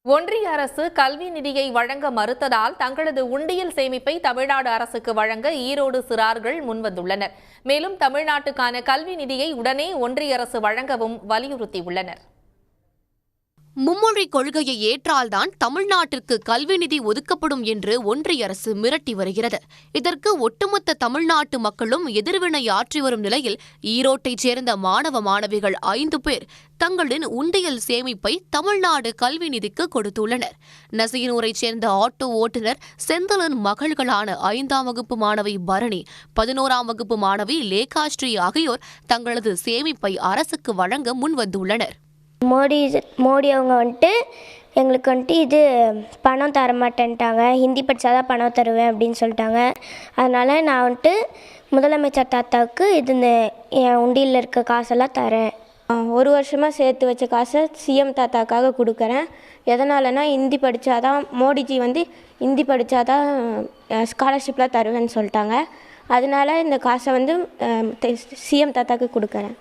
ஒன்றிய அரசு கல்வி நிதியை வழங்க மறுத்ததால் தங்களது உண்டியல் சேமிப்பை தமிழ்நாடு அரசுக்கு வழங்க ஈரோடு சிறார்கள் முன்வந்துள்ளனர். மேலும் தமிழ்நாட்டுக்கான கல்வி நிதியை உடனே ஒன்றிய அரசு வழங்கவும் வலியுறுத்தியுள்ளனர். மும்மொழி கொள்கையை ஏற்றால்தான் தமிழ்நாட்டிற்கு கல்வி நிதி ஒதுக்கப்படும் என்று ஒன்றிய அரசு மிரட்டி வருகிறது. இதற்கு ஒட்டுமொத்த தமிழ்நாட்டு மக்களும் எதிர்வினை ஆற்றி வரும் நிலையில் ஈரோட்டைச் சேர்ந்த மாணவ மாணவிகள் 5 பேர் தங்களின் உண்டியல் சேமிப்பை தமிழ்நாடு கல்வி நிதிக்கு கொடுத்துள்ளனர். நசியனூரைச் சேர்ந்த ஆட்டோ ஓட்டுநர் செந்திலன் மகள்களான 5ஆம் வகுப்பு மாணவி பரணி, 11ஆம் வகுப்பு மாணவி லேகாஸ்ரீ ஆகியோர் தங்களது சேமிப்பை அரசுக்கு வழங்க முன்வந்துள்ளனர். மோடி அவங்க எங்களுக்கு இது பணம் தர மாட்டேன்ட்டாங்க, ஹிந்தி படித்தாதான் பணம் தருவேன் அப்படின்னு சொல்லிட்டாங்க. அதனால் நான் முதலமைச்சர் தாத்தாவுக்கு என் உண்டியில் இருக்க காசெல்லாம் தரேன். 1 வருஷமாக சேர்த்து வச்ச காசை சிஎம் தாத்தாக்காக கொடுக்குறேன். எதனாலனா ஹிந்தி படித்தாதான் மோடிஜி ஹிந்தி படித்தாதான் ஸ்காலர்ஷிப்லாம் தருவேன்னு சொல்லிட்டாங்க. அதனால இந்த காசை சிஎம் தாத்தாவுக்கு கொடுக்குறேன்.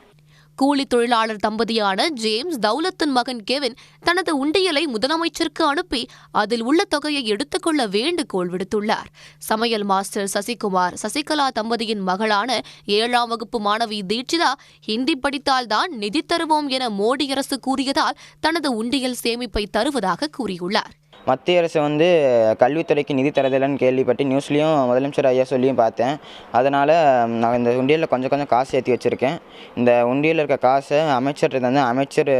கூலி தொழிலாளர் தம்பதியான ஜேம்ஸ் தௌலத்தின் மகன் கெவின் தனது உண்டியலை முதலமைச்சருக்கு அனுப்பி அதில் உள்ள தொகையை எடுத்துக்கொள்ள வேண்டுகோள் விடுத்துள்ளார். சமையல் மாஸ்டர் சசிகுமார், சசிகலா தம்பதியின் மகளான 7ஆம் வகுப்பு மாணவி தீட்சிதா ஹிந்தி படித்தால்தான் நிதி தருவோம் என மோடி அரசு கூறியதால் தனது உண்டியல் சேமிப்பை தருவதாக கூறியுள்ளார். மத்திய அரசு கல்வித்துறைக்கு நிதி தரதில்லைன்னு கேள்விப்பட்டு நியூஸ்லேயும் முதலமைச்சர் ஐயா சொல்லியும் பார்த்தேன். அதனால் நான் இந்த உண்டியலில் கொஞ்சம் காசு ஏற்றி வச்சுருக்கேன். இந்த உண்டியலில் இருக்க காசை அமைச்சர்கிட்ட அமைச்சர்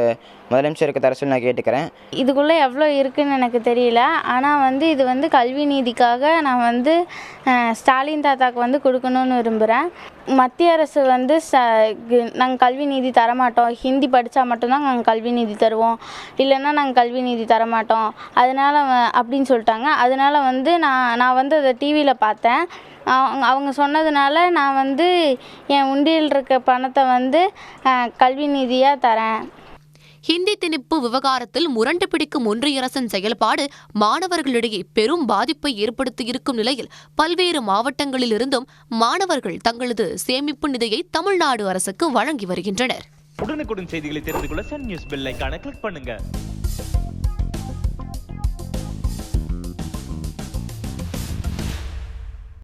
முதலமைச்சருக்கு தர சொல்லி நான் கேட்டுக்கிறேன். இதுக்குள்ளே எவ்வளோ இருக்குதுன்னு எனக்கு தெரியல. ஆனால் இது கல்வி நீதிக்காக நான் ஸ்டாலின் தாத்தாக்கு கொடுக்கணும்னு விரும்புகிறேன். மத்திய அரசு நாங்கள் கல்வி நீதி தரமாட்டோம், ஹிந்தி படித்தா மட்டும்தான் நாங்கள் கல்வி நீதி தருவோம், இல்லைன்னா நாங்கள் கல்வி நீதி தரமாட்டோம் அதனால் அப்படின்னு சொல்லிட்டாங்க. அதனால் நான் அதை டிவியில் பார்த்தேன். அவங்க சொன்னதுனால நான் என் உண்டியில் இருக்க பணத்தை கல்வி நிதியாக தரேன். ஹிந்தி திணிப்பு விவகாரத்தில் முரண்டு பிடிக்கும் ஒன்றிய அரசின் செயல்பாடு மாணவர்களிடையே பெரும் பாதிப்பை ஏற்படுத்தியிருக்கும் நிலையில் பல்வேறு மாவட்டங்களிலிருந்தும் மாணவர்கள் தங்களது சேமிப்பு நிதியை தமிழ்நாடு அரசுக்கு வழங்கி வருகின்றனர். உடனுக்குடன் செய்திகளை தெரிந்து கொள்ள சன் நியூஸ் பெல் ஐகானை கிளிக் பண்ணுங்க.